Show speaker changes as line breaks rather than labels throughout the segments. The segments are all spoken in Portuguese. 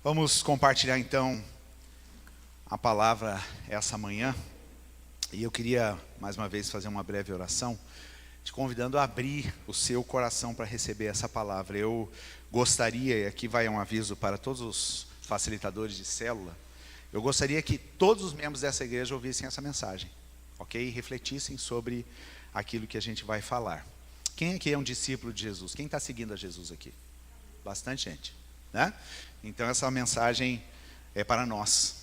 Vamos compartilhar então a palavra essa manhã. E eu queria mais uma vez fazer uma breve oração, te convidando a abrir o seu coração para receber essa palavra. Eu gostaria, e aqui vai um aviso para todos os facilitadores de célula, eu gostaria que todos os membros dessa igreja ouvissem essa mensagem, ok? E refletissem sobre aquilo que a gente vai falar. Quem aqui é um discípulo de Jesus? Quem está seguindo a Jesus aqui? Bastante gente, né? Então essa mensagem é para nós.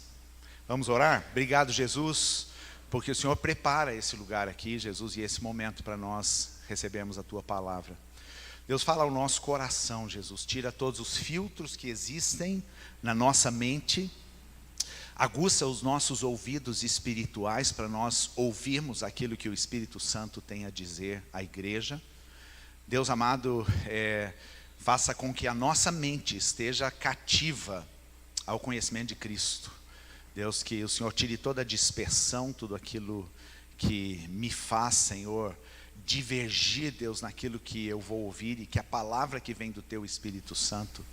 Vamos orar? Obrigado, Jesus, porque o Senhor prepara esse lugar aqui, Jesus, e esse momento para nós recebermos a Tua palavra. Deus, fala ao nosso coração, Jesus, tira todos os filtros que existem na nossa mente, aguça os nossos ouvidos espirituais para nós ouvirmos aquilo que o Espírito Santo tem a dizer à igreja. Deus amado, faça com que a nossa mente esteja cativa ao conhecimento de Cristo. Deus, que o Senhor tire toda a dispersão, tudo aquilo que me faz, Senhor, divergir, Deus, naquilo que eu vou ouvir, e que a palavra que vem do Teu Espírito Santo,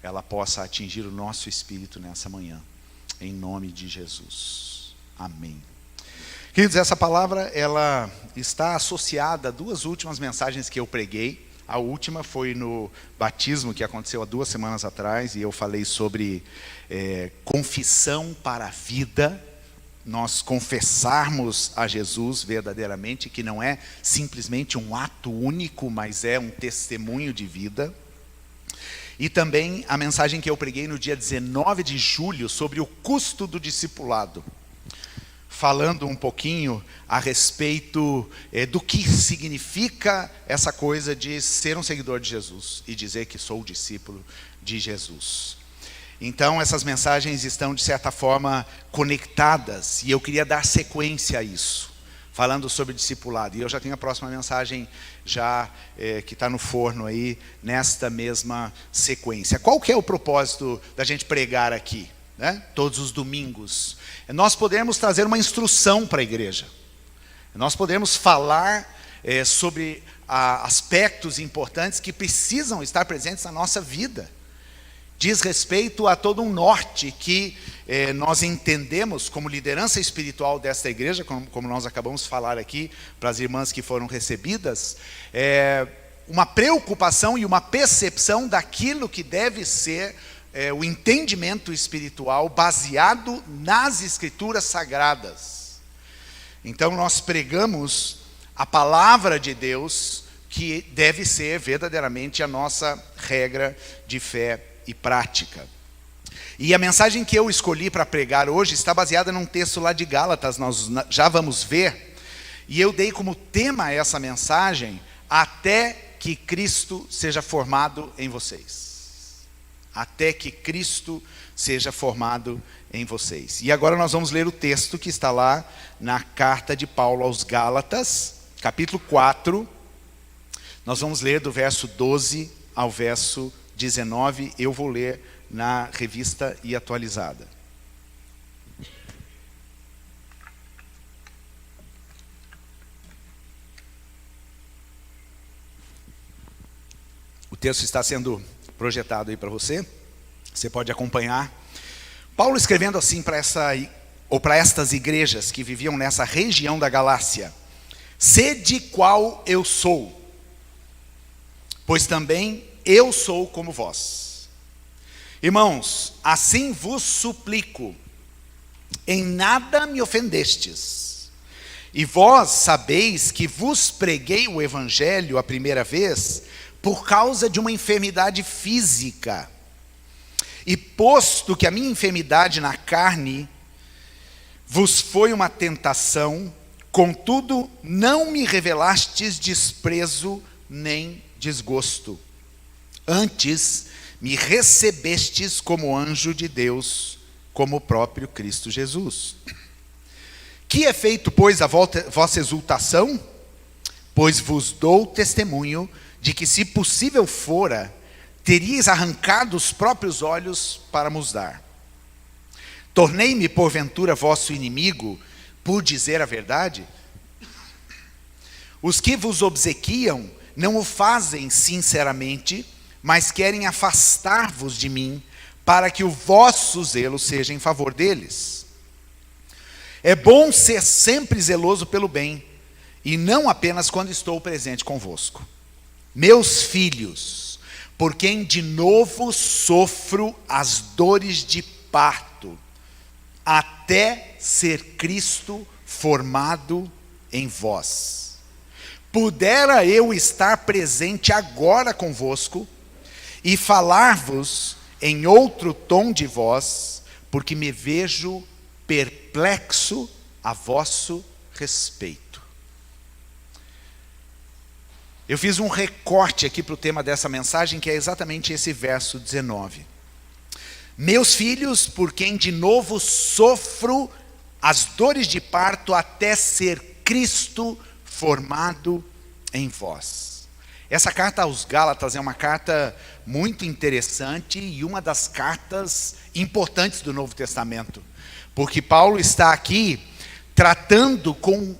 ela possa atingir o nosso espírito nessa manhã, em nome de Jesus. Amém. Queridos, essa palavra, ela está associada a duas últimas mensagens que eu preguei. A última foi no batismo, que aconteceu há 2 semanas atrás, e eu falei sobre confissão para a vida. Nós confessarmos a Jesus verdadeiramente, que não é simplesmente um ato único, mas é um testemunho de vida. E também a mensagem que eu preguei no dia 19 de julho sobre o custo do discipulado, falando um pouquinho a respeito do que significa essa coisa de ser um seguidor de Jesus e dizer que sou discípulo de Jesus. Então essas mensagens estão de certa forma conectadas, e eu queria dar sequência a isso, falando sobre discipulado. E eu já tenho a próxima mensagem já que está no forno aí, nesta mesma sequência. Qual que é o propósito da gente pregar aqui, né? Todos os domingos? Nós podemos trazer uma instrução para a igreja. Nós podemos falar sobre aspectos importantes que precisam estar presentes na nossa vida. Diz respeito a todo um norte que nós entendemos como liderança espiritual desta igreja, como nós acabamos de falar aqui para as irmãs que foram recebidas, uma preocupação e uma percepção daquilo que deve ser o entendimento espiritual baseado nas Escrituras Sagradas. Então nós pregamos a palavra de Deus, que deve ser verdadeiramente a nossa regra de fé e prática. E a mensagem que eu escolhi para pregar hoje está baseada num texto lá de Gálatas, nós já vamos ver, e eu dei como tema essa mensagem: até que Cristo seja formado em vocês. Até que Cristo seja formado em vocês. E agora nós vamos ler o texto que está lá na carta de Paulo aos Gálatas, capítulo 4. Nós vamos ler do verso 12 ao verso 19. Eu vou ler na Revista e Atualizada. O texto está sendo projetado aí para você. Você pode acompanhar. Paulo escrevendo assim para estas igrejas que viviam nessa região da Galácia: sede qual eu sou, pois também eu sou como vós. Irmãos, assim vos suplico, em nada me ofendestes. E vós sabeis que vos preguei o evangelho a primeira vez por causa de uma enfermidade física. E posto que a minha enfermidade na carne vos foi uma tentação, contudo não me revelastes desprezo nem desgosto. Antes me recebestes como anjo de Deus, como o próprio Cristo Jesus. Que é feito, pois, a vossa exultação? Pois vos dou testemunho de que, se possível fora, teríeis arrancado os próprios olhos para nos dar. Tornei-me, porventura, vosso inimigo, por dizer a verdade? Os que vos obsequiam não o fazem sinceramente, mas querem afastar-vos de mim, para que o vosso zelo seja em favor deles. É bom ser sempre zeloso pelo bem, e não apenas quando estou presente convosco. Meus filhos, por quem de novo sofro as dores de parto, até ser Cristo formado em vós. Pudera eu estar presente agora convosco e falar-vos em outro tom de voz, porque me vejo perplexo a vosso respeito. Eu fiz um recorte aqui para o tema dessa mensagem, que é exatamente esse verso 19. Meus filhos, por quem de novo sofro as dores de parto, até ser Cristo formado em vós. Essa carta aos Gálatas é uma carta muito interessante e uma das cartas importantes do Novo Testamento, porque Paulo está aqui tratando com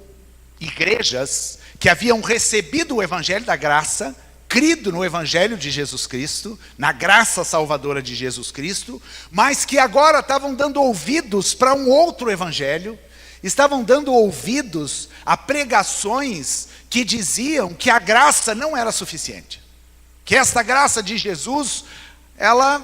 igrejas que haviam recebido o Evangelho da graça, crido no Evangelho de Jesus Cristo, na graça salvadora de Jesus Cristo, mas que agora estavam dando ouvidos para um outro Evangelho, estavam dando ouvidos a pregações que diziam que a graça não era suficiente, que esta graça de Jesus, ela,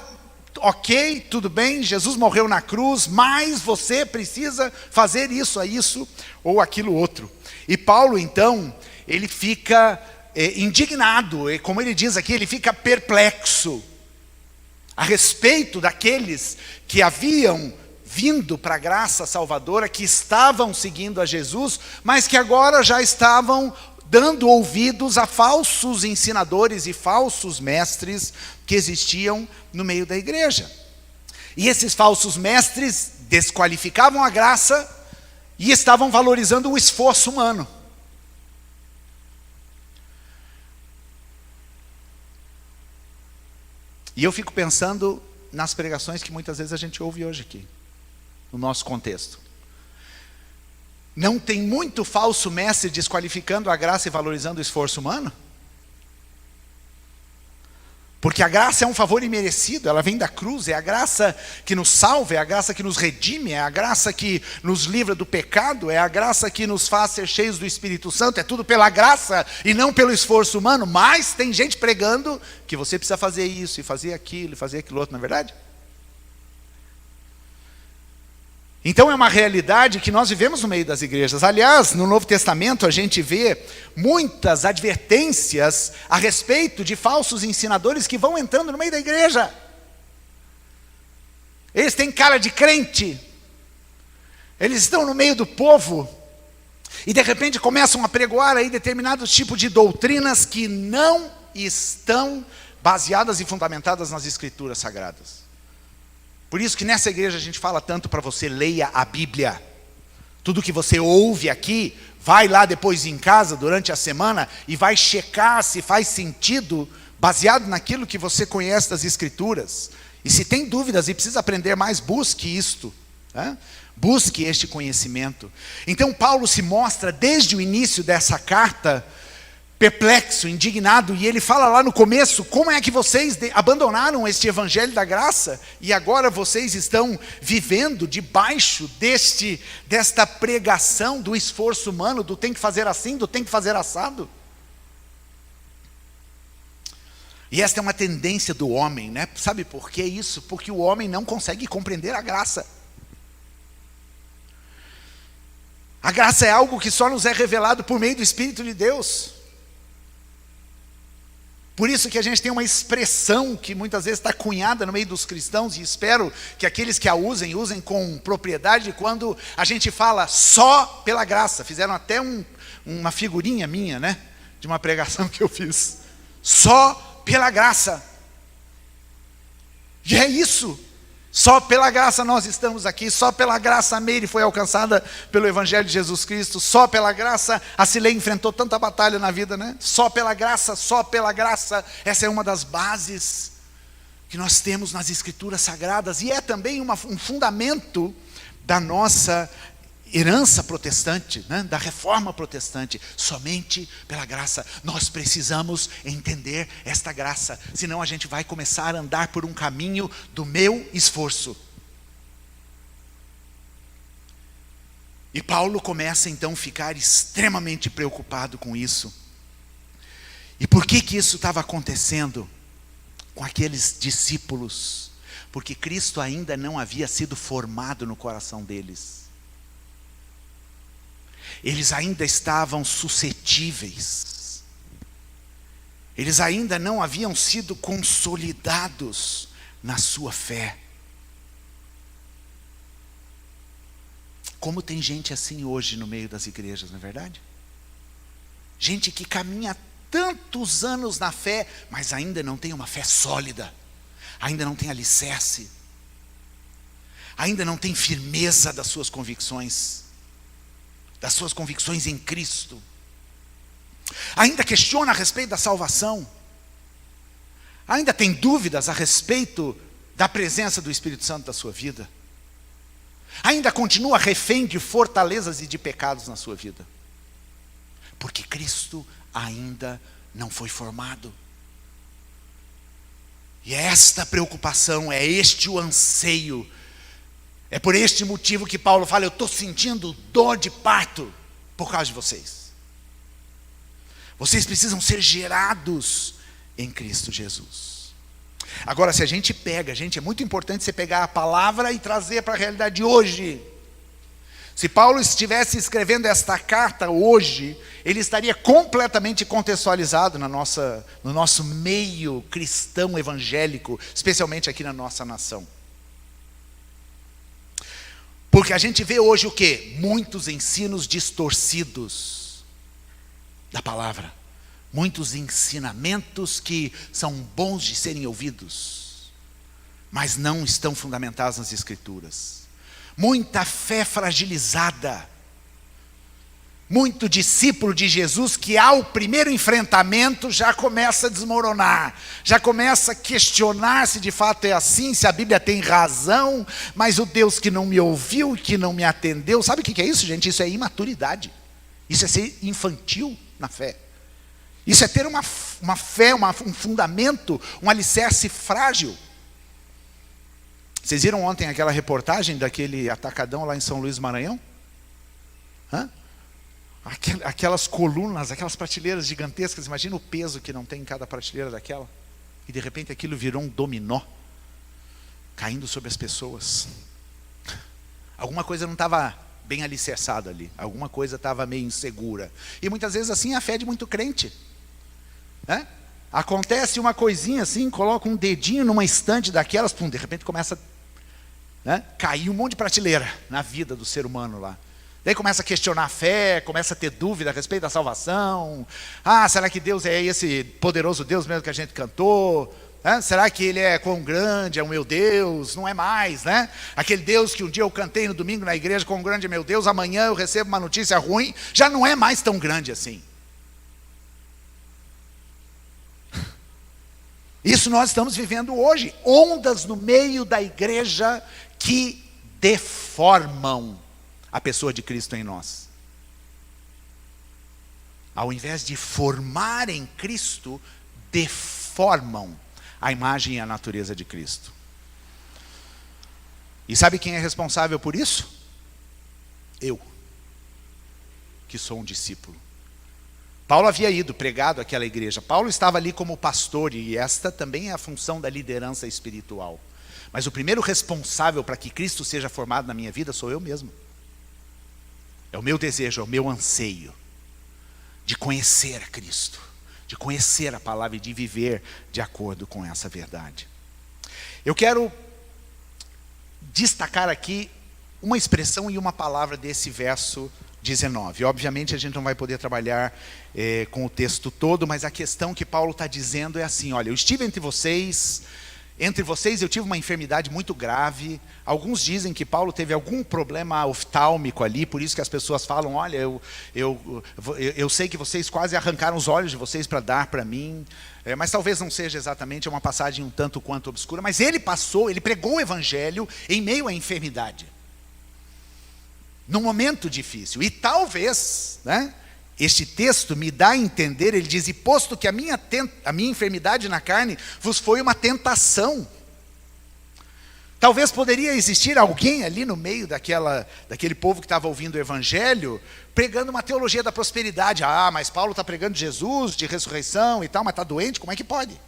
ok, tudo bem, Jesus morreu na cruz, mas você precisa fazer isso ou aquilo outro. E Paulo, então, ele fica indignado, e como ele diz aqui, ele fica perplexo a respeito daqueles que haviam vindo para a graça salvadora, que estavam seguindo a Jesus, mas que agora já estavam dando ouvidos a falsos ensinadores e falsos mestres que existiam no meio da igreja. E esses falsos mestres desqualificavam a graça e estavam valorizando o esforço humano. E eu fico pensando nas pregações que muitas vezes a gente ouve hoje aqui, no nosso contexto. Não tem muito falso mestre desqualificando a graça e valorizando o esforço humano? Porque a graça é um favor imerecido, ela vem da cruz, é a graça que nos salva, é a graça que nos redime, é a graça que nos livra do pecado, é a graça que nos faz ser cheios do Espírito Santo, é tudo pela graça e não pelo esforço humano. Mas tem gente pregando que você precisa fazer isso, e fazer aquilo, e fazer aquilo outro, não é verdade? Então é uma realidade que nós vivemos no meio das igrejas. Aliás, no Novo Testamento a gente vê muitas advertências a respeito de falsos ensinadores que vão entrando no meio da igreja. Eles têm cara de crente, eles estão no meio do povo, e de repente começam a pregoar aí determinados tipos de doutrinas que não estão baseadas e fundamentadas nas Escrituras Sagradas. Por isso que nessa igreja a gente fala tanto para você, leia a Bíblia. Tudo que você ouve aqui, vai lá depois em casa, durante a semana, e vai checar se faz sentido, baseado naquilo que você conhece das Escrituras. E se tem dúvidas e precisa aprender mais, busque isto, né? Busque este conhecimento. Então Paulo se mostra desde o início dessa carta perplexo, indignado, e ele fala lá no começo, como é que vocês abandonaram este evangelho da graça, e agora vocês estão vivendo debaixo desta pregação do esforço humano, do tem que fazer assim, do tem que fazer assado. E esta é uma tendência do homem, né? Sabe por que isso? Porque o homem não consegue compreender a graça. A graça é algo que só nos é revelado por meio do Espírito de Deus. Por isso que a gente tem uma expressão que muitas vezes está cunhada no meio dos cristãos, e espero que aqueles que a usem com propriedade, quando a gente fala só pela graça. Fizeram até uma figurinha minha, né? De uma pregação que eu fiz. Só pela graça. E é isso. Só pela graça nós estamos aqui, só pela graça a Meire foi alcançada pelo Evangelho de Jesus Cristo, só pela graça a Cilei enfrentou tanta batalha na vida, né? Só pela graça, essa é uma das bases que nós temos nas Escrituras Sagradas, e é também um fundamento da nossa herança protestante, né, da reforma protestante, somente pela graça. Nós precisamos entender esta graça, senão a gente vai começar a andar por um caminho do meu esforço. E Paulo começa então a ficar extremamente preocupado com isso. E por que isso estava acontecendo com aqueles discípulos? Porque Cristo ainda não havia sido formado no coração deles. Eles ainda estavam suscetíveis. Eles ainda não haviam sido consolidados na sua fé. Como tem gente assim hoje no meio das igrejas, não é verdade? Gente que caminha tantos anos na fé, mas ainda não tem uma fé sólida. Ainda não tem alicerce. Ainda não tem firmeza das suas convicções. Das suas convicções em Cristo. Ainda questiona a respeito da salvação. Ainda tem dúvidas a respeito da presença do Espírito Santo na sua vida. Ainda continua refém de fortalezas e de pecados na sua vida. Porque Cristo ainda não foi formado. E é esta preocupação, é este o anseio. É por este motivo que Paulo fala: eu estou sentindo dor de parto por causa de vocês. Vocês precisam ser gerados em Cristo Jesus. Agora, se a gente pega, gente, é muito importante você pegar a palavra e trazer para a realidade de hoje. Se Paulo estivesse escrevendo esta carta hoje, ele estaria completamente contextualizado no nosso meio cristão evangélico, especialmente aqui na nossa nação. Porque a gente vê hoje o quê? Muitos ensinos distorcidos da palavra. Muitos ensinamentos que são bons de serem ouvidos, mas não estão fundamentados nas Escrituras. Muita fé fragilizada. Muito discípulo de Jesus que ao primeiro enfrentamento já começa a desmoronar. Já começa a questionar se de fato é assim, se a Bíblia tem razão. Mas o Deus que não me ouviu, que não me atendeu. Sabe o que é isso, gente? Isso é imaturidade. Isso é ser infantil na fé. Isso é ter uma fé, um fundamento, um alicerce frágil. Vocês viram ontem aquela reportagem daquele atacadão lá em São Luís do Maranhão? Aquelas colunas, aquelas prateleiras gigantescas, imagina o peso que não tem em cada prateleira daquela. E de repente aquilo virou um dominó, caindo sobre as pessoas. Alguma coisa não estava bem alicerçada ali, alguma coisa estava meio insegura. E muitas vezes assim é a fé de muito crente. Acontece uma coisinha assim, coloca um dedinho numa estante daquelas, pum, de repente começa a cair um monte de prateleira na vida do ser humano lá. Daí começa a questionar a fé, começa a ter dúvida a respeito da salvação. Será que Deus é esse poderoso Deus mesmo que a gente cantou? Será que Ele é quão grande, é o meu Deus? Não é mais, né? Aquele Deus que um dia eu cantei no domingo na igreja, quão grande é meu Deus, amanhã eu recebo uma notícia ruim, já não é mais tão grande assim. Isso nós estamos vivendo hoje, ondas no meio da igreja que deformam a pessoa de Cristo em nós. Ao invés de formar em Cristo, deformam a imagem e a natureza de Cristo. E sabe quem é responsável por isso? Eu, que sou um discípulo. Paulo havia ido, pregado àquela igreja. Paulo estava ali como pastor, e esta também é a função da liderança espiritual. Mas o primeiro responsável para que Cristo seja formado na minha vida sou eu mesmo. É o meu desejo, é o meu anseio de conhecer a Cristo, de conhecer a palavra e de viver de acordo com essa verdade. Eu quero destacar aqui uma expressão e uma palavra desse verso 19. Obviamente a gente não vai poder trabalhar com o texto todo, mas a questão que Paulo está dizendo é assim: olha, eu estive entre vocês eu tive uma enfermidade muito grave. Alguns dizem que Paulo teve algum problema oftálmico ali, por isso que as pessoas falam: olha, eu sei que vocês quase arrancaram os olhos de vocês para dar para mim. Mas talvez não seja exatamente, é uma passagem um tanto quanto obscura, mas ele pregou o evangelho em meio à enfermidade. num momento difícil. E talvez, né, este texto me dá a entender, ele diz, e posto que a minha enfermidade na carne vos foi uma tentação. Talvez poderia existir alguém ali no meio daquele povo que estava ouvindo o evangelho, pregando uma teologia da prosperidade. Ah, mas Paulo está pregando Jesus, de ressurreição e tal, mas está doente, como é que pode?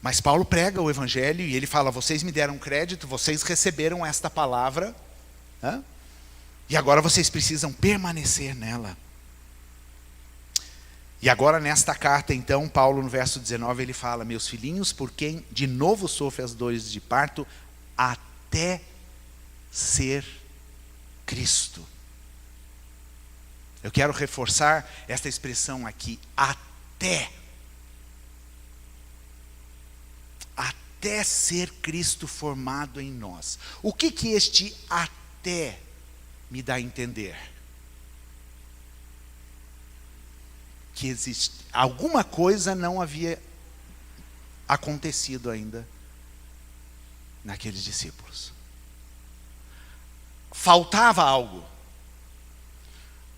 Mas Paulo prega o evangelho e ele fala, vocês me deram crédito, vocês receberam esta palavra, né? E agora vocês precisam permanecer nela. E agora nesta carta, então, Paulo no verso 19, ele fala, meus filhinhos, por quem de novo sofre as dores de parto, até ser Cristo. Eu quero reforçar esta expressão aqui, até ser Cristo formado em nós. O que este até me dá a entender? Que existe alguma coisa não havia acontecido ainda naqueles discípulos. Faltava algo.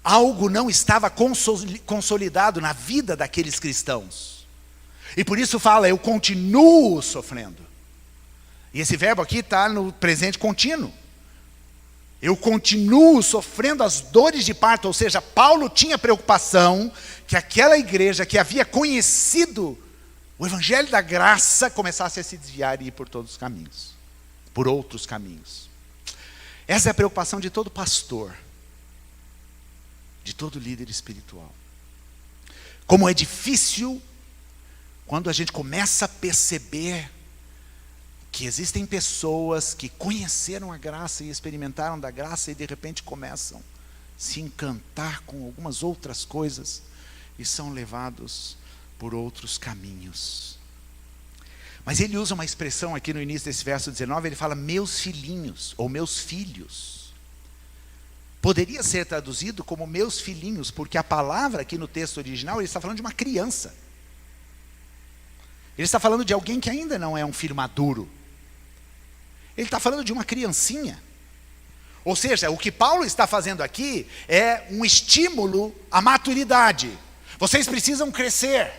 Algo não estava consolidado na vida daqueles cristãos. E por isso fala, eu continuo sofrendo. E esse verbo aqui está no presente contínuo. Eu continuo sofrendo as dores de parto, ou seja, Paulo tinha preocupação que aquela igreja que havia conhecido o evangelho da graça começasse a se desviar e ir por todos os caminhos, por outros caminhos. Essa é a preocupação de todo pastor, de todo líder espiritual. Como é difícil quando a gente começa a perceber que existem pessoas que conheceram a graça e experimentaram da graça e de repente começam a se encantar com algumas outras coisas e são levados por outros caminhos. Mas ele usa uma expressão aqui no início desse verso 19, ele fala meus filhinhos ou meus filhos. Poderia ser traduzido como meus filhinhos, porque a palavra aqui no texto original, ele está falando de uma criança. Ele está falando de alguém que ainda não é um filho maduro. Ele está falando de uma criancinha. Ou seja, o que Paulo está fazendo aqui é um estímulo à maturidade. Vocês precisam crescer.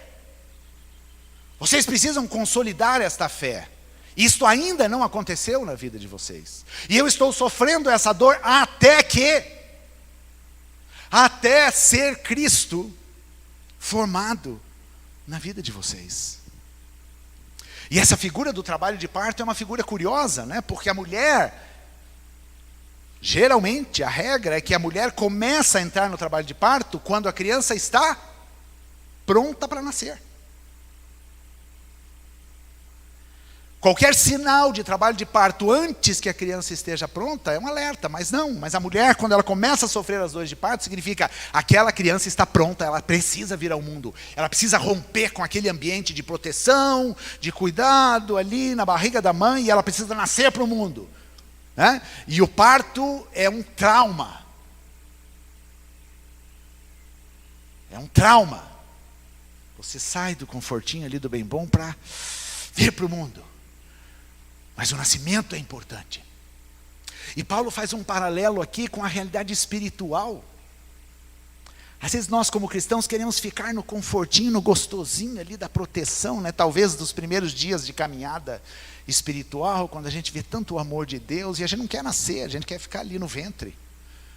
Vocês precisam consolidar esta fé. Isto ainda não aconteceu na vida de vocês. E eu estou sofrendo essa dor até ser Cristo formado na vida de vocês. E essa figura do trabalho de parto é uma figura curiosa, né? Porque a mulher, geralmente a regra é que a mulher começa a entrar no trabalho de parto quando a criança está pronta para nascer. Qualquer sinal de trabalho de parto antes que a criança esteja pronta é um alerta, mas a mulher, quando ela começa a sofrer as dores de parto, significa aquela criança está pronta, ela precisa vir ao mundo, ela precisa romper com aquele ambiente de proteção, de cuidado ali na barriga da mãe, e ela precisa nascer para o mundo, né? E o parto é um trauma. É um trauma. Você sai do confortinho ali do bem bom para vir para o mundo. Mas o nascimento é importante. E Paulo faz um paralelo aqui com a realidade espiritual. Às vezes nós como cristãos queremos ficar no confortinho, no gostosinho ali da proteção, né? Talvez dos primeiros dias de caminhada espiritual, quando a gente vê tanto o amor de Deus, e a gente não quer nascer, a gente quer ficar ali no ventre.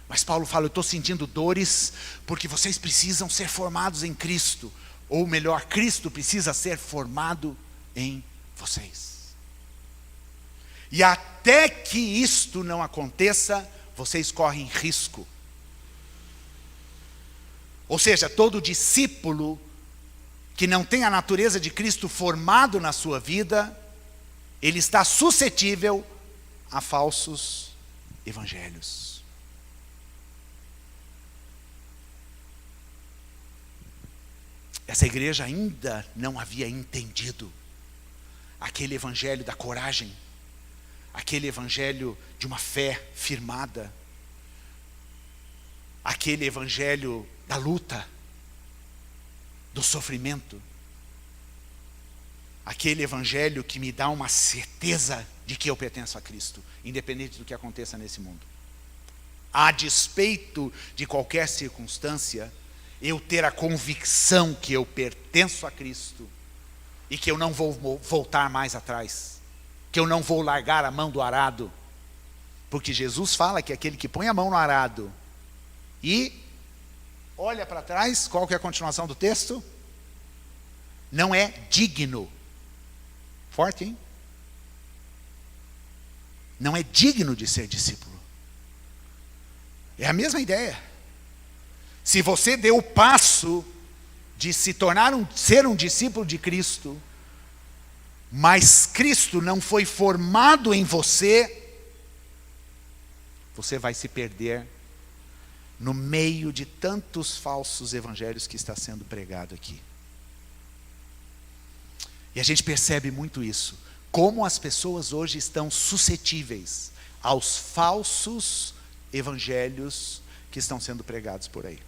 Mas Paulo fala, eu estou sentindo dores, porque vocês precisam ser formados em Cristo. Ou melhor, Cristo precisa ser formado em vocês. E até que isto não aconteça, vocês correm risco. Ou seja, todo discípulo que não tem a natureza de Cristo formado na sua vida, ele está suscetível a falsos evangelhos. Essa igreja ainda não havia entendido aquele evangelho da coragem, aquele evangelho de uma fé firmada, aquele evangelho da luta, do sofrimento. Aquele evangelho que me dá uma certeza de que eu pertenço a Cristo, independente do que aconteça nesse mundo. A despeito de qualquer circunstância, eu ter a convicção que eu pertenço a Cristo e que eu não vou voltar mais atrás, que eu não vou largar a mão do arado, porque Jesus fala que aquele que põe a mão no arado e olha para trás, qual que é a continuação do texto? Não é digno. Forte, hein? Não é digno de ser discípulo. É a mesma ideia. Se você deu o passo de se tornar ser um discípulo de Cristo, mas Cristo não foi formado em você, você vai se perder no meio de tantos falsos evangelhos que está sendo pregado aqui. E a gente percebe muito isso, como as pessoas hoje estão suscetíveis aos falsos evangelhos que estão sendo pregados por aí.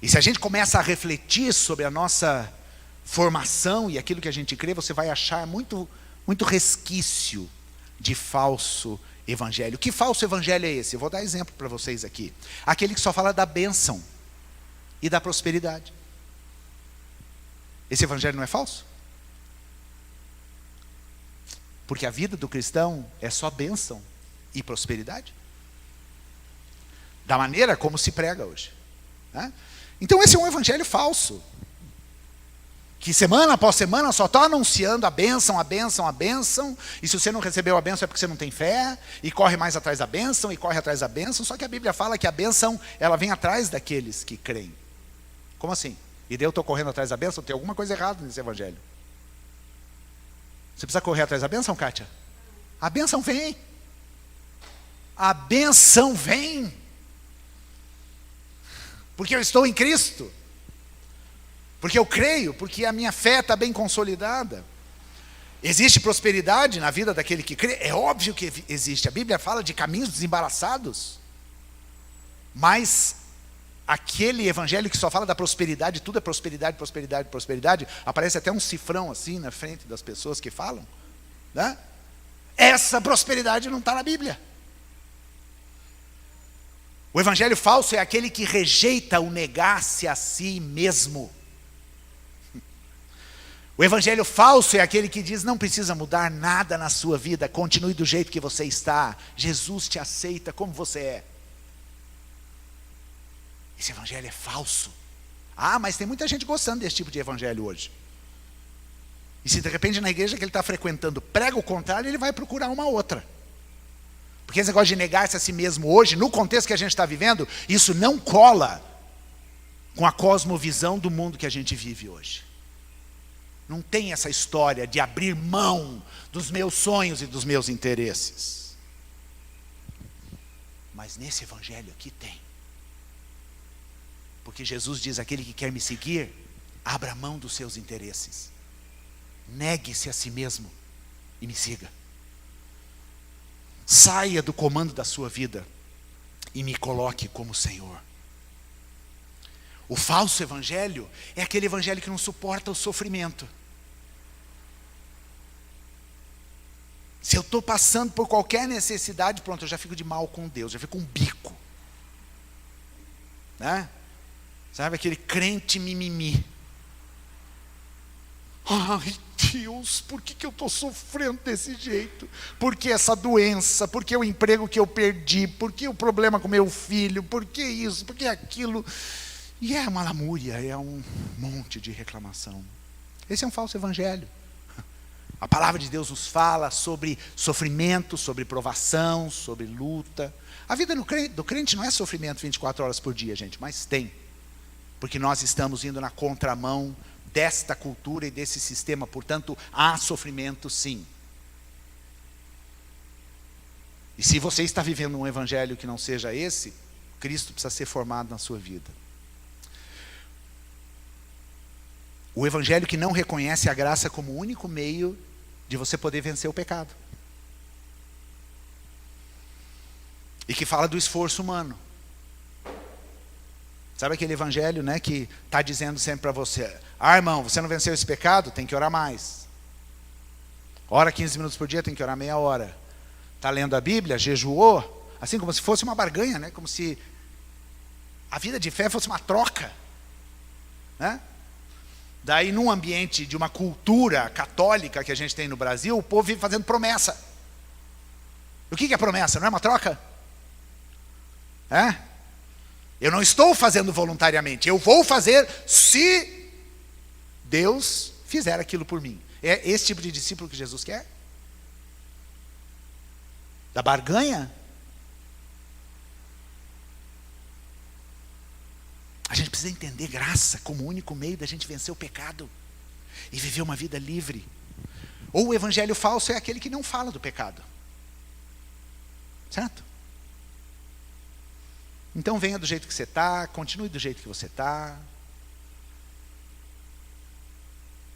E se a gente começa a refletir sobre a nossa formação e aquilo que a gente crê, você vai achar muito resquício de falso evangelho. Que falso evangelho é esse? Eu vou dar exemplo para vocês aqui. Aquele que só fala da bênção e da prosperidade. Esse evangelho não é falso? Porque a vida do cristão é só bênção e prosperidade. Da maneira como se prega hoje, né? Então esse é um evangelho falso, que semana após semana só está anunciando a bênção, a bênção, a bênção, e se você não recebeu a bênção é porque você não tem fé, e corre mais atrás da bênção, e corre atrás da bênção. Só que a Bíblia fala que a bênção, ela vem atrás daqueles que creem. Como assim? E daí eu estou correndo atrás da bênção? Tem alguma coisa errada nesse evangelho. Você precisa correr atrás da bênção, Kátia? A bênção vem. A bênção vem. Porque eu estou em Cristo. Porque eu creio, porque a minha fé está bem consolidada. Existe prosperidade na vida daquele que crê? É óbvio que existe. A Bíblia fala de caminhos desembaraçados. Mas aquele evangelho que só fala da prosperidade, tudo é prosperidade, prosperidade, prosperidade, aparece até um cifrão assim na frente das pessoas que falam, né? Essa prosperidade não está na Bíblia. O evangelho falso é aquele que rejeita o negar-se a si mesmo. O evangelho falso é aquele que diz: não precisa mudar nada na sua vida, continue do jeito que você está, Jesus te aceita como você é. Esse evangelho é falso. Ah, mas tem muita gente gostando desse tipo de evangelho hoje. E se de repente na igreja que ele está frequentando prega o contrário, ele vai procurar uma outra. Porque esse negócio de negar-se a si mesmo hoje, no contexto que a gente está vivendo, isso não cola com a cosmovisão do mundo que a gente vive hoje. Não tem essa história de abrir mão dos meus sonhos e dos meus interesses. Mas nesse evangelho aqui tem. Porque Jesus diz: aquele que quer me seguir, abra mão dos seus interesses. Negue-se a si mesmo e me siga. Saia do comando da sua vida e me coloque como Senhor. O falso evangelho é aquele evangelho que não suporta o sofrimento. Se eu estou passando por qualquer necessidade, pronto, eu já fico de mal com Deus, já fico com um bico, né? Sabe aquele crente mimimi? Ai Deus, por que eu estou sofrendo desse jeito? Por que essa doença? Por que o emprego que eu perdi? Por que o problema com meu filho? Por que isso? Por que aquilo? E é uma lamúria, é um monte de reclamação. Esse é um falso evangelho. A palavra de Deus nos fala sobre sofrimento, sobre provação, sobre luta. A vida do crente não é sofrimento 24 horas por dia, gente, mas tem. Porque nós estamos indo na contramão desta cultura e desse sistema, portanto, há sofrimento sim. E se você está vivendo um evangelho que não seja esse, Cristo precisa ser formado na sua vida. O evangelho que não reconhece a graça como o único meio de você poder vencer o pecado. E que fala do esforço humano. Sabe aquele evangelho, né, que está dizendo sempre para você: Ah, irmão, você não venceu esse pecado? Tem que orar mais. Ora 15 minutos por dia, tem que orar meia hora. Está lendo a Bíblia, jejuou, assim como se fosse uma barganha, né? Como se a vida de fé fosse uma troca, né? Daí, num ambiente de uma cultura católica que a gente tem no Brasil, o povo vive fazendo promessa. O que é promessa? Não é uma troca? Eu não estou fazendo voluntariamente, eu vou fazer se Deus fizer aquilo por mim. É esse tipo de discípulo que Jesus quer? Da barganha? A gente precisa entender graça como o único meio da gente vencer o pecado e viver uma vida livre. Ou o evangelho falso é aquele que não fala do pecado. Certo? Então venha do jeito que você está, continue do jeito que você está.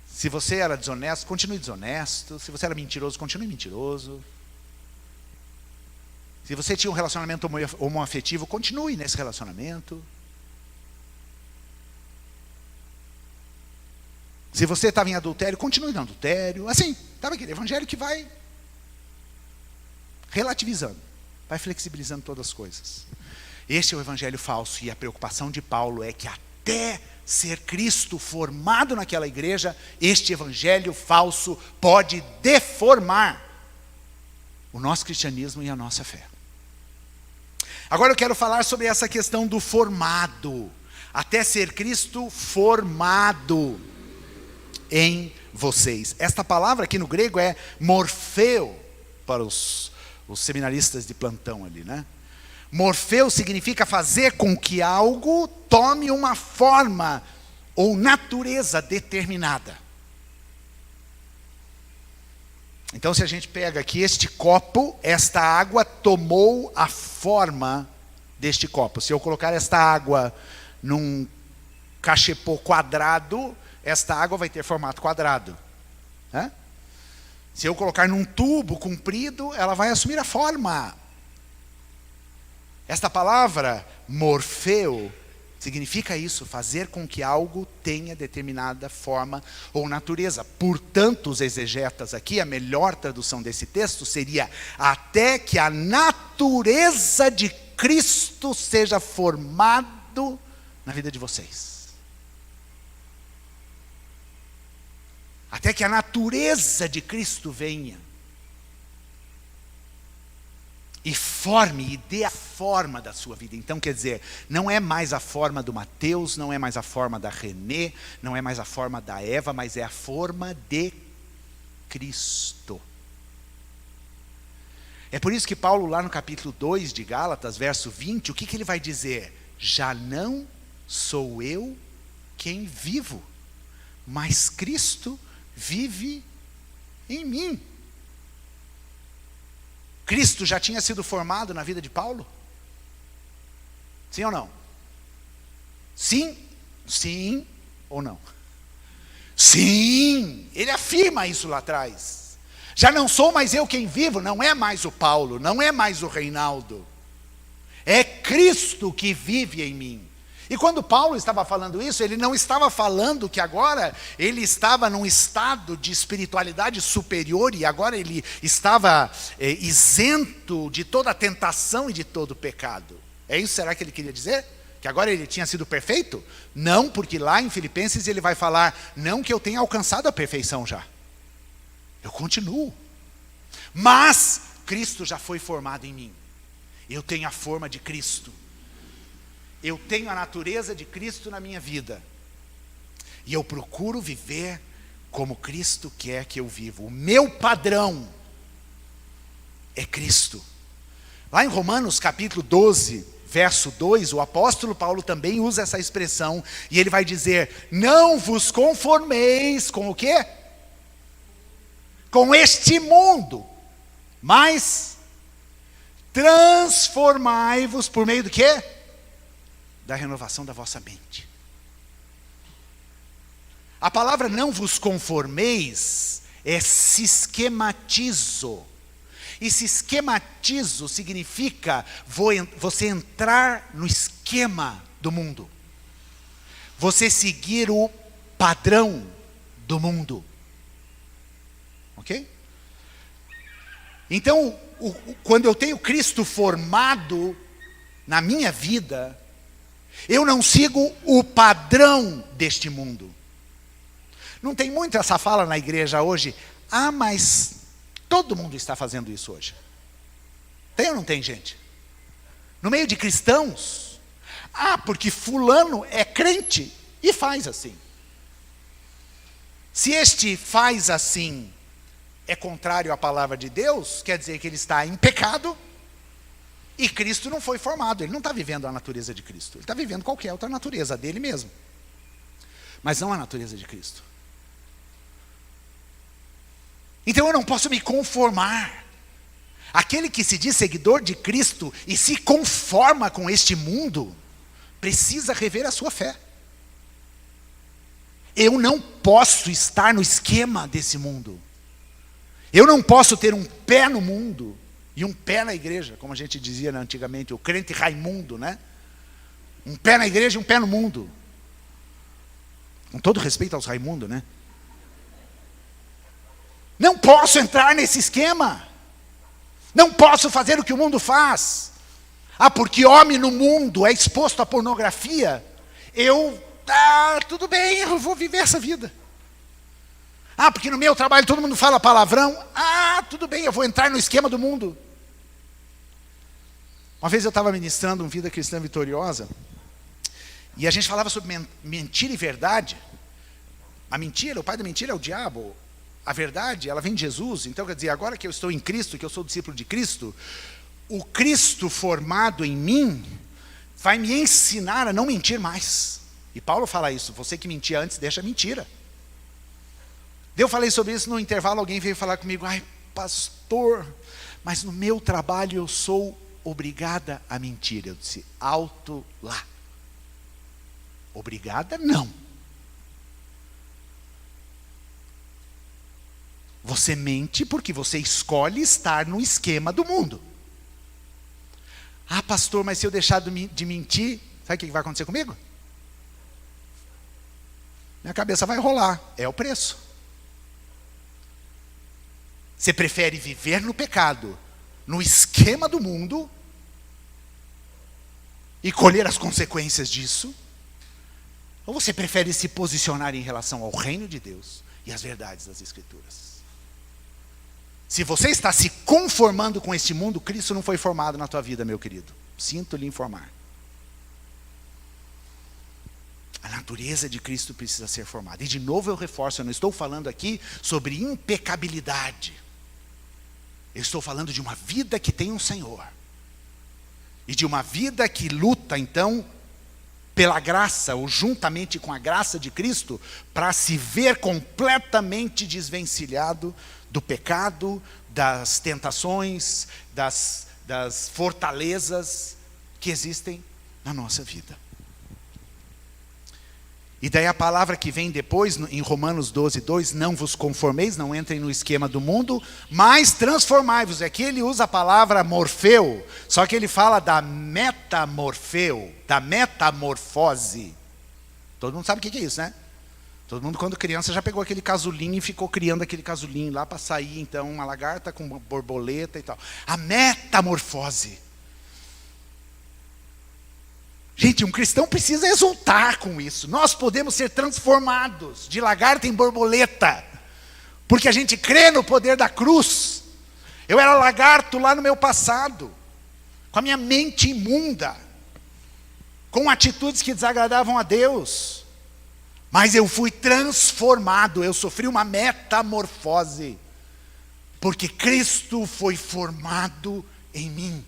Se você era desonesto, continue desonesto. Se você era mentiroso, continue mentiroso. Se você tinha um relacionamento homoafetivo, continue nesse relacionamento. Se você estava em adultério, continue no adultério. Assim, sabe aquele evangelho que vai relativizando, vai flexibilizando todas as coisas. Este é o evangelho falso, e a preocupação de Paulo é que até ser Cristo formado naquela igreja, este evangelho falso pode deformar o nosso cristianismo e a nossa fé. Agora eu quero falar sobre essa questão do formado, até ser Cristo formado em vocês. Esta palavra aqui no grego é morfeu, para os seminaristas de plantão ali, né? Morfeu significa fazer com que algo tome uma forma ou natureza determinada. Então, se a gente pega aqui este copo, esta água tomou a forma deste copo. Se eu colocar esta água num cachepô quadrado, esta água vai ter formato quadrado. Se eu colocar num tubo comprido, ela vai assumir a forma. Esta palavra, morfeu, significa isso, fazer com que algo tenha determinada forma ou natureza. Portanto, os exegetas aqui, a melhor tradução desse texto seria: até que a natureza de Cristo seja formado na vida de vocês. Até que a natureza de Cristo venha e forme e dê a forma da sua vida. Então, quer dizer, não é mais a forma do Mateus, não é mais a forma da Renê, não é mais a forma da Eva, mas é a forma de Cristo. É por isso que Paulo, lá no capítulo 2 de Gálatas, verso 20, o que ele vai dizer? Já não sou eu quem vivo, mas Cristo vive em mim. Cristo já tinha sido formado na vida de Paulo? Sim ou não? Sim? Sim ou não? Sim! Ele afirma isso lá atrás. Já não sou mais eu quem vivo, não é mais o Paulo, não é mais o Reinaldo. É Cristo que vive em mim. E quando Paulo estava falando isso, ele não estava falando que agora ele estava num estado de espiritualidade superior e agora ele estava isento de toda a tentação e de todo o pecado. É isso, será que ele queria dizer? Que agora ele tinha sido perfeito? Não, porque lá em Filipenses ele vai falar, não que eu tenha alcançado a perfeição já. Eu continuo. Mas Cristo já foi formado em mim. Eu tenho a forma de Cristo. Eu tenho a natureza de Cristo na minha vida. E eu procuro viver como Cristo quer que eu viva. O meu padrão é Cristo. Lá em Romanos capítulo 12, verso 2, o apóstolo Paulo também usa essa expressão. E ele vai dizer, não vos conformeis com o quê? Com este mundo. Mas transformai-vos por meio do quê? Da renovação da vossa mente. A palavra não vos conformeis é sistematizo. E sistematizo significa você entrar no esquema do mundo. Você seguir o padrão do mundo. Ok? Então, quando eu tenho Cristo formado na minha vida, eu não sigo o padrão deste mundo. Não tem muito essa fala na igreja hoje. Ah, mas todo mundo está fazendo isso hoje. Tem ou não tem, gente? No meio de cristãos. Ah, porque fulano é crente e faz assim. Se este faz assim é contrário à palavra de Deus, quer dizer que ele está em pecado e Cristo não foi formado. Ele não está vivendo a natureza de Cristo. Ele está vivendo qualquer outra natureza dele mesmo. Mas não a natureza de Cristo. Então eu não posso me conformar. Aquele que se diz seguidor de Cristo e se conforma com este mundo, precisa rever a sua fé. Eu não posso estar no esquema desse mundo. Eu não posso ter um pé no mundo e um pé na igreja, como a gente dizia antigamente, o crente Raimundo, né? Um pé na igreja e um pé no mundo. Com todo respeito aos Raimundo, né? Não posso entrar nesse esquema. Não posso fazer o que o mundo faz. Ah, porque homem no mundo é exposto à pornografia. Tudo bem, eu vou viver essa vida. Ah, porque no meu trabalho todo mundo fala palavrão. Ah, tudo bem, eu vou entrar no esquema do mundo. Uma vez eu estava ministrando um Vida Cristã Vitoriosa, e a gente falava sobre mentira e verdade. A mentira, o pai da mentira é o diabo. A verdade, ela vem de Jesus. Então, quer dizer, agora que eu estou em Cristo, que eu sou discípulo de Cristo, o Cristo formado em mim vai me ensinar a não mentir mais. E Paulo fala isso, você que mentia antes, deixa a mentira. Eu falei sobre isso no intervalo, alguém veio falar comigo, ai pastor, mas no meu trabalho eu sou obrigada a mentir. Eu disse, alto lá. Obrigada não. Você mente porque você escolhe estar no esquema do mundo. Ah, pastor, mas se eu deixar de mentir, sabe o que vai acontecer comigo? Minha cabeça vai rolar. É o preço. Você prefere viver no pecado, no esquema do mundo, e colher as consequências disso? Ou você prefere se posicionar em relação ao reino de Deus e às verdades das Escrituras? Se você está se conformando com este mundo, Cristo não foi formado na tua vida, meu querido. Sinto lhe informar. A natureza de Cristo precisa ser formada. E de novo eu reforço, eu não estou falando aqui sobre impecabilidade. Eu estou falando de uma vida que tem um Senhor. E de uma vida que luta, então, pela graça, ou juntamente com a graça de Cristo, para se ver completamente desvencilhado do pecado, das tentações, das fortalezas que existem na nossa vida. E daí a palavra que vem depois, em Romanos 12:2, não vos conformeis, não entrem no esquema do mundo, mas transformai-vos. Aqui ele usa a palavra morfeu, só que ele fala da metamorfeu, da metamorfose. Todo mundo sabe o que é isso, né? Todo mundo, quando criança, já pegou aquele casulinho e ficou criando aquele casulinho lá para sair, então, uma lagarta com uma borboleta e tal. A metamorfose. Gente, um cristão precisa exultar com isso. Nós podemos ser transformados de lagarta em borboleta, porque a gente crê no poder da cruz. Eu era lagarto lá no meu passado, com a minha mente imunda, com atitudes que desagradavam a Deus. Mas eu fui transformado, eu sofri uma metamorfose, porque Cristo foi formado em mim.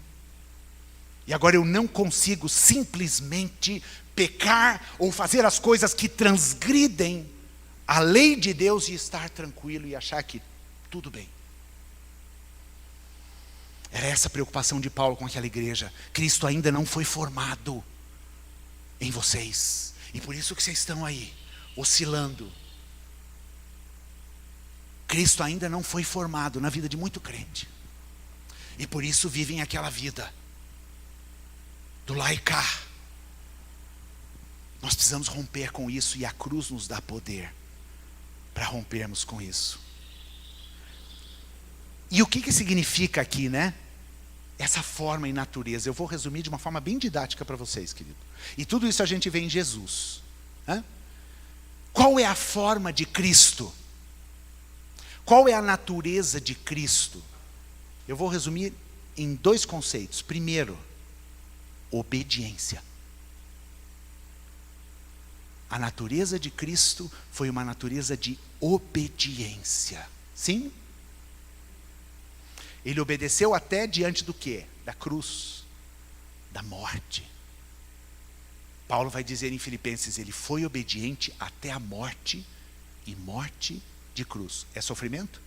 E agora eu não consigo simplesmente pecar ou fazer as coisas que transgridem a lei de Deus e estar tranquilo e achar que tudo bem. Era essa a preocupação de Paulo com aquela igreja. Cristo ainda não foi formado em vocês. E por isso que vocês estão aí, oscilando. Cristo ainda não foi formado na vida de muito crente. E por isso vivem aquela vida do lá e cá. Nós precisamos romper com isso, e a cruz nos dá poder para rompermos com isso. E o que significa aqui, né? Essa forma e natureza. Eu vou resumir de uma forma bem didática para vocês, querido. E tudo isso a gente vê em Jesus. Qual é a forma de Cristo? Qual é a natureza de Cristo? Eu vou resumir em 2 conceitos. Primeiro, obediência. A natureza de Cristo foi uma natureza de obediência. Sim? Ele obedeceu até diante do quê? Da cruz, da morte. Paulo vai dizer em Filipenses, ele foi obediente até a morte, e morte de cruz. É sofrimento?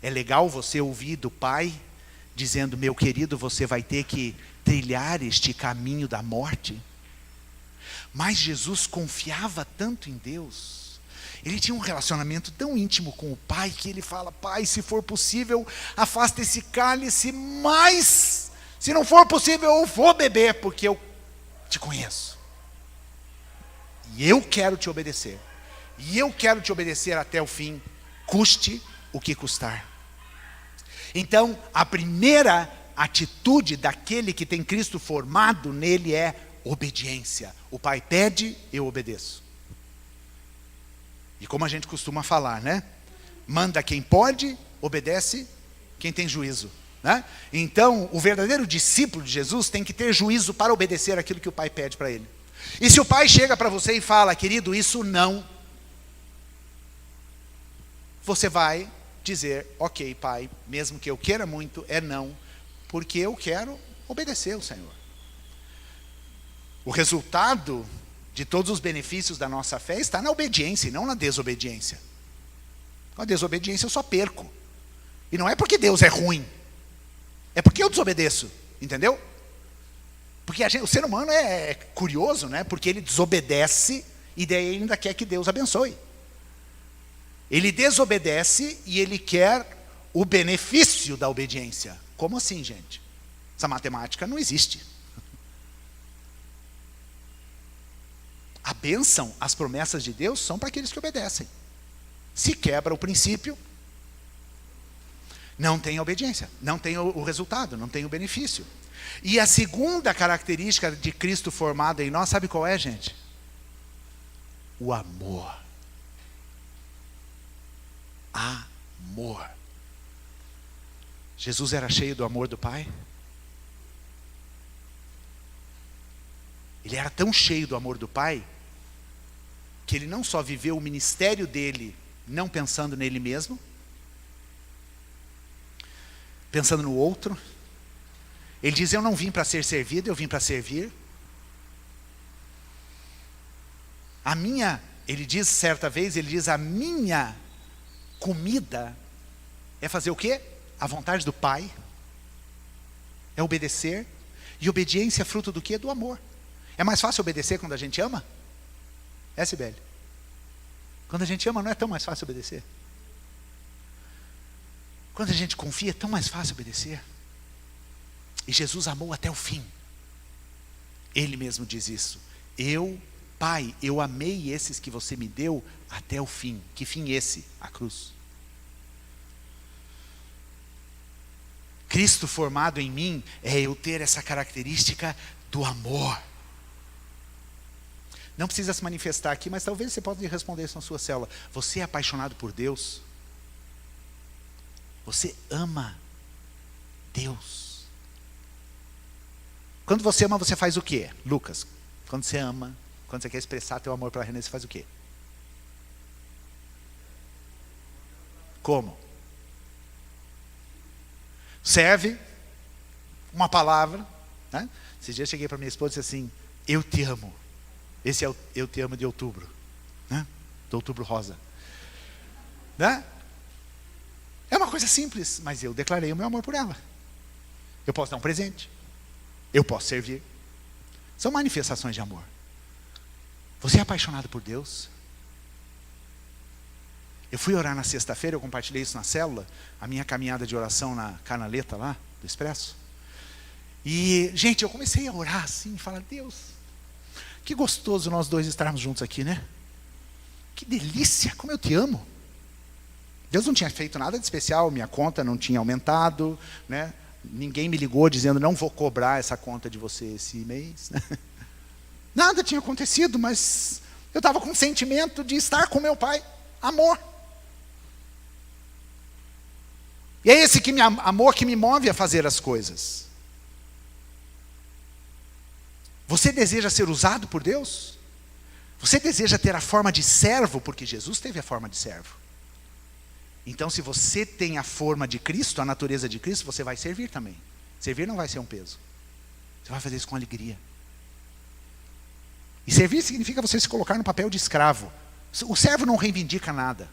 É legal você ouvir do Pai dizendo, meu querido, você vai ter que trilhar este caminho da morte? Mas Jesus confiava tanto em Deus, ele tinha um relacionamento tão íntimo com o Pai, que ele fala, Pai, se for possível, afasta esse cálice, mas se não for possível, eu vou beber, porque eu te conheço. E eu quero te obedecer. E eu quero te obedecer até o fim, custe o que custar. Então, a primeira atitude daquele que tem Cristo formado nele é obediência. O Pai pede, eu obedeço. E como a gente costuma falar, né? Manda quem pode, obedece quem tem juízo, né? Então, o verdadeiro discípulo de Jesus tem que ter juízo para obedecer aquilo que o Pai pede para ele. E se o Pai chega para você e fala, querido, isso não, você vai dizer, ok, Pai, mesmo que eu queira muito, é não, porque eu quero obedecer ao Senhor. O resultado de todos os benefícios da nossa fé está na obediência e não na desobediência. Com a desobediência eu só perco. E não é porque Deus é ruim, é porque eu desobedeço, entendeu? Porque o ser humano é curioso, né? Porque ele desobedece e daí ele ainda quer que Deus abençoe. Ele desobedece e ele quer o benefício da obediência. Como assim, gente? Essa matemática não existe. A bênção, as promessas de Deus são para aqueles que obedecem. Se quebra o princípio, não tem obediência, não tem o resultado, não tem o benefício. E a segunda característica de Cristo formado em nós, sabe qual é, gente? O amor. Amor. Jesus era cheio do amor do Pai. Ele era tão cheio do amor do Pai, que ele não só viveu o ministério dele, não pensando nele mesmo, pensando no outro. Ele diz, eu não vim para ser servido, eu vim para servir. Ele diz certa vez, ele diz, a minha comida é fazer o quê? A vontade do Pai. É obedecer. E obediência é fruto do quê? Do amor. É mais fácil obedecer quando a gente ama? É, Sibeli? Quando a gente ama não é tão mais fácil obedecer. Quando a gente confia é tão mais fácil obedecer. E Jesus amou até o fim. Ele mesmo diz isso. Pai, eu amei esses que você me deu até o fim. Que fim esse? A cruz. Cristo formado em mim é eu ter essa característica do amor. Não precisa se manifestar aqui, mas talvez você possa responder isso na sua célula. Você é apaixonado por Deus? Você ama Deus? Quando você ama, você faz o quê? Lucas, quando você ama, quando você quer expressar teu amor pela Renê, você faz o quê? Como? Serve uma palavra, né? Esse dia eu cheguei para minha esposa e disse assim, eu te amo. Esse é o eu te amo de outubro, né? Do outubro rosa, né? É uma coisa simples, mas eu declarei o meu amor por ela. Eu posso dar um presente, eu posso servir. São manifestações de amor. Você é apaixonado por Deus? Eu fui orar na sexta-feira, eu compartilhei isso na célula, a minha caminhada de oração na canaleta lá, do Expresso. E, gente, eu comecei a orar assim, falar, Deus, Que gostoso nós dois estarmos juntos aqui, né? Que delícia, como eu te amo. Deus não tinha feito nada de especial, minha conta não tinha aumentado, né? Ninguém me ligou dizendo, não vou cobrar essa conta de você esse mês. Né? Nada tinha acontecido, mas eu estava com o sentimento de estar com meu pai. Amor. E é esse amor que me move a fazer as coisas. Você deseja ser usado por Deus? Você deseja ter a forma de servo? Porque Jesus teve a forma de servo. Então, se você tem a forma de Cristo, a natureza de Cristo, você vai servir também. Servir não vai ser um peso. Você vai fazer isso com alegria. E servir significa você se colocar no papel de escravo. O servo não reivindica nada.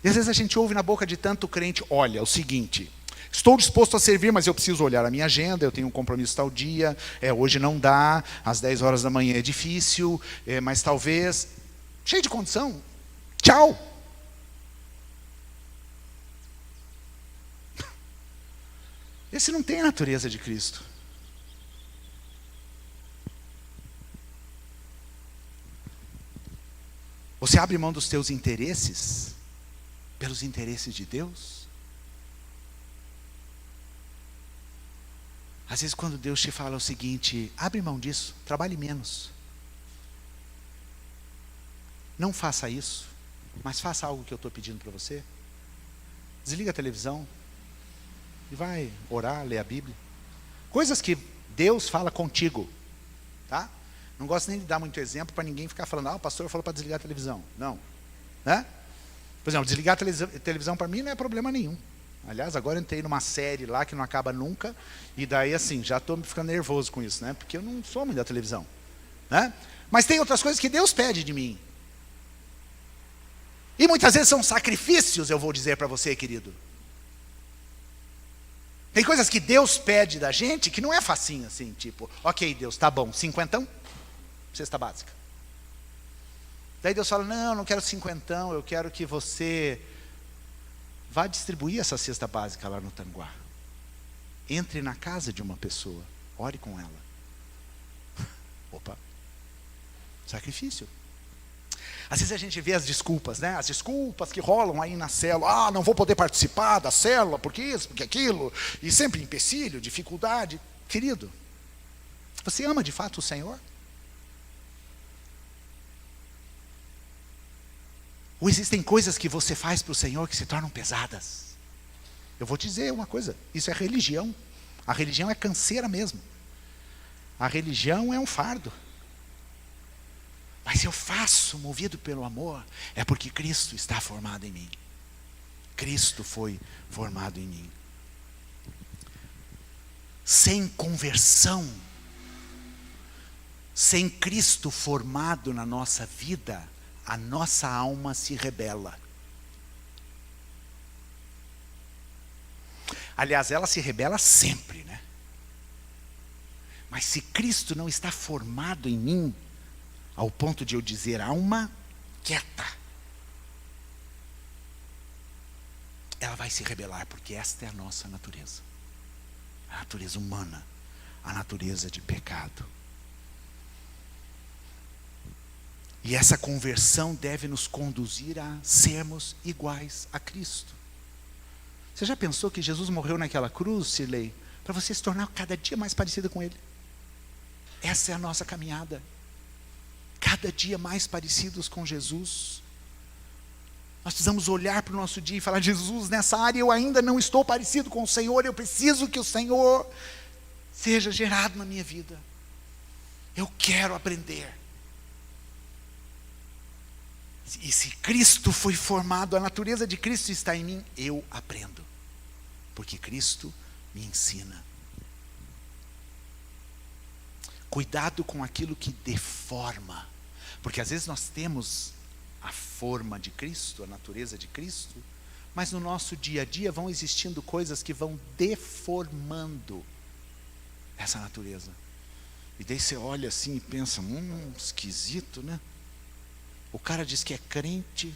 E às vezes a gente ouve na boca de tanto crente, olha, é o seguinte, estou disposto a servir, mas eu preciso olhar a minha agenda, eu tenho um compromisso tal dia, hoje não dá, às 10 horas da manhã é difícil, mas talvez, cheio de condição, tchau. Esse não tem a natureza de Cristo. Você abre mão dos teus interesses pelos interesses de Deus? Às vezes quando Deus te fala o seguinte, abre mão disso, trabalhe menos. Não faça isso, mas faça algo que eu estou pedindo para você. Desliga a televisão e vai orar, ler a Bíblia. Coisas que Deus fala contigo, tá? Não gosto nem de dar muito exemplo para ninguém ficar falando, o pastor falou para desligar a televisão. Não, né? Por exemplo, desligar a televisão para mim não é problema nenhum. Aliás, agora eu entrei numa série lá que não acaba nunca, e daí assim, já estou ficando nervoso com isso, né? Porque eu não sou muito da televisão, né? Mas tem outras coisas que Deus pede de mim. E muitas vezes são sacrifícios, eu vou dizer para você, querido. Tem coisas que Deus pede da gente que não é facinho assim, tipo, ok, Deus, tá bom, 50, cesta básica. Daí Deus fala, não quero 50, eu quero que você vá distribuir essa cesta básica lá no Tanguá. Entre na casa de uma pessoa, ore com ela. Opa, sacrifício. Às vezes a gente vê as desculpas, né? As desculpas que rolam aí na célula. Não vou poder participar da célula, porque isso, porque aquilo. E sempre empecilho, dificuldade. Querido, você ama de fato o Senhor? Ou existem coisas que você faz para o Senhor que se tornam pesadas? Eu vou te dizer uma coisa, isso é religião. A religião é canseira mesmo. A religião é um fardo. Mas eu faço movido pelo amor, é porque Cristo está formado em mim. Cristo foi formado em mim. Sem conversão, sem Cristo formado na nossa vida, a nossa alma se rebela. Aliás, ela se rebela sempre, né? Mas se Cristo não está formado em mim, ao ponto de eu dizer, alma quieta, ela vai se rebelar, porque esta é a nossa natureza. A natureza humana, a natureza de pecado. E essa conversão deve nos conduzir a sermos iguais a Cristo. Você já pensou que Jesus morreu naquela cruz, Sirlei, para você se tornar cada dia mais parecida com Ele? Essa é a nossa caminhada. Cada dia mais parecidos com Jesus. Nós precisamos olhar para o nosso dia e falar, Jesus, nessa área eu ainda não estou parecido com o Senhor, eu preciso que o Senhor seja gerado na minha vida. Eu quero aprender. E se Cristo foi formado, a natureza de Cristo está em mim, eu aprendo. Porque Cristo me ensina. Cuidado com aquilo que deforma. Porque às vezes nós temos a forma de Cristo, a natureza de Cristo, mas no nosso dia a dia vão existindo coisas que vão deformando essa natureza. E daí você olha assim e pensa, esquisito, né? O cara diz que é crente,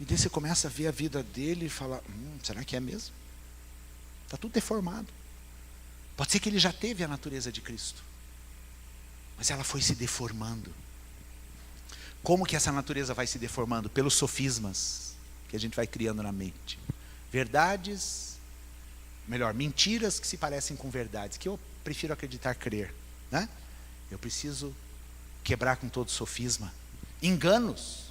e daí você começa a ver a vida dele e fala, será que é mesmo? Está tudo deformado. Pode ser que ele já teve a natureza de Cristo, mas ela foi se deformando. Como que essa natureza vai se deformando? Pelos sofismas que a gente vai criando na mente. Verdades, mentiras que se parecem com verdades, que eu prefiro acreditar, crer, né? Eu preciso quebrar com todo sofisma. Enganos,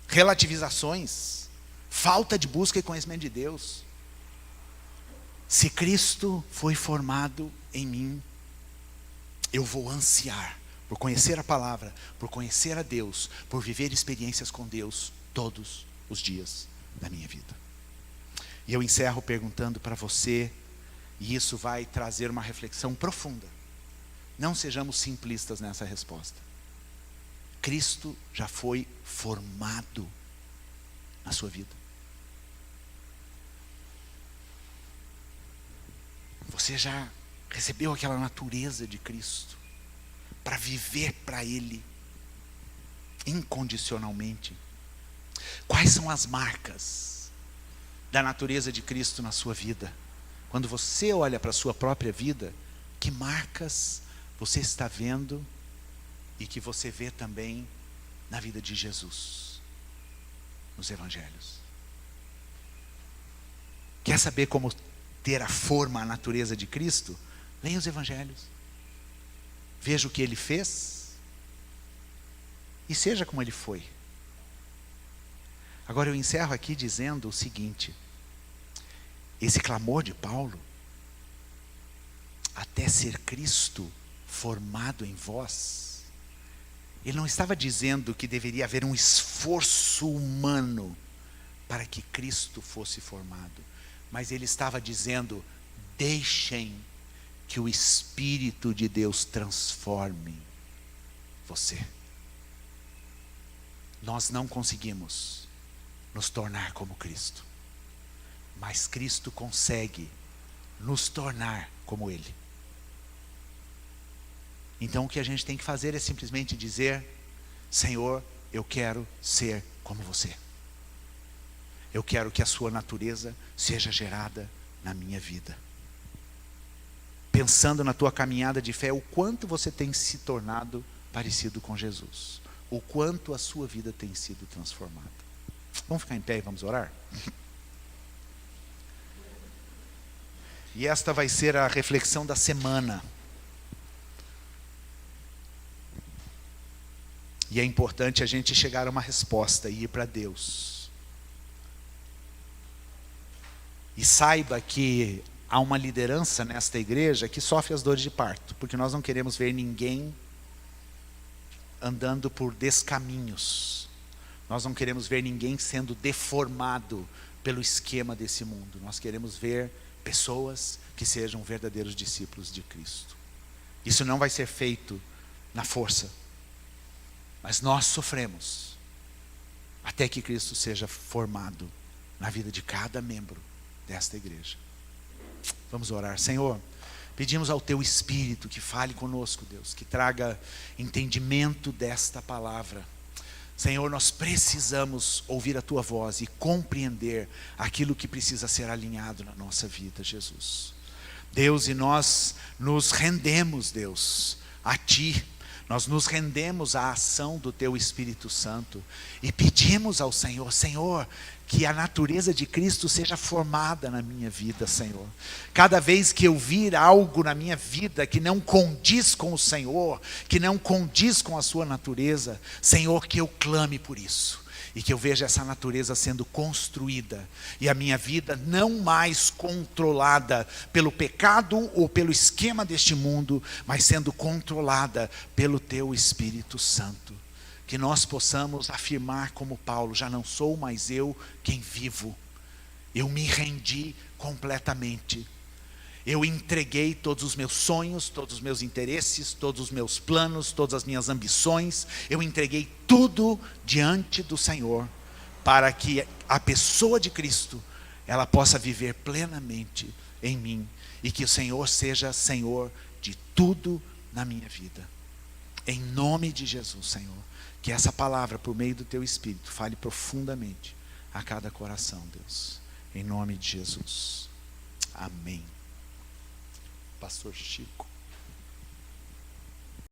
relativizações, falta de busca e conhecimento de Deus. Se Cristo foi formado em mim, eu vou ansiar por conhecer a palavra, por conhecer a Deus, por viver experiências com Deus todos os dias da minha vida. E eu encerro perguntando para você, e isso vai trazer uma reflexão profunda. Não sejamos simplistas nessa resposta. Cristo já foi formado na sua vida. Você já recebeu aquela natureza de Cristo para viver para Ele incondicionalmente? Quais são as marcas da natureza de Cristo na sua vida? Quando você olha para a sua própria vida, que marcas você está vendo e que você vê também na vida de Jesus, nos evangelhos? Quer saber como ter a forma, a natureza de Cristo? Leia os evangelhos, veja o que ele fez e seja como ele foi. Agora eu encerro aqui dizendo o seguinte: esse clamor de Paulo, até ser Cristo formado em vós, ele não estava dizendo que deveria haver um esforço humano para que Cristo fosse formado, mas ele estava dizendo: deixem que o Espírito de Deus transforme você. Nós não conseguimos nos tornar como Cristo, mas Cristo consegue nos tornar como Ele. Então o que a gente tem que fazer é simplesmente dizer: Senhor, eu quero ser como você. Eu quero que a sua natureza seja gerada na minha vida. Pensando na tua caminhada de fé, o quanto você tem se tornado parecido com Jesus. O quanto a sua vida tem sido transformada. Vamos ficar em pé e vamos orar? E esta vai ser a reflexão da semana. E é importante a gente chegar a uma resposta e ir para Deus. E saiba que há uma liderança nesta igreja que sofre as dores de parto, porque nós não queremos ver ninguém andando por descaminhos. Nós não queremos ver ninguém sendo deformado pelo esquema desse mundo. Nós queremos ver pessoas que sejam verdadeiros discípulos de Cristo. Isso não vai ser feito na força, mas nós sofremos até que Cristo seja formado na vida de cada membro desta igreja. Vamos orar. Senhor, pedimos ao Teu Espírito que fale conosco, Deus, que traga entendimento desta palavra. Senhor, nós precisamos ouvir a Tua voz e compreender aquilo que precisa ser alinhado na nossa vida, Jesus. Deus, e nós nos rendemos, Deus, a Ti. Nós nos rendemos à ação do Teu Espírito Santo e pedimos ao Senhor: Senhor, que a natureza de Cristo seja formada na minha vida, Senhor. Cada vez que eu vir algo na minha vida que não condiz com o Senhor, que não condiz com a sua natureza, Senhor, que eu clame por isso. E que eu veja essa natureza sendo construída, e a minha vida não mais controlada pelo pecado ou pelo esquema deste mundo, mas sendo controlada pelo Teu Espírito Santo. Que nós possamos afirmar como Paulo: já não sou mais eu quem vivo, eu me rendi completamente. Eu entreguei todos os meus sonhos, todos os meus interesses, todos os meus planos, todas as minhas ambições. Eu entreguei tudo diante do Senhor, para que a pessoa de Cristo, ela possa viver plenamente em mim. E que o Senhor seja Senhor de tudo na minha vida. Em nome de Jesus, Senhor. Que essa palavra, por meio do Teu Espírito, fale profundamente a cada coração, Deus. Em nome de Jesus. Amém. Pastor Chico.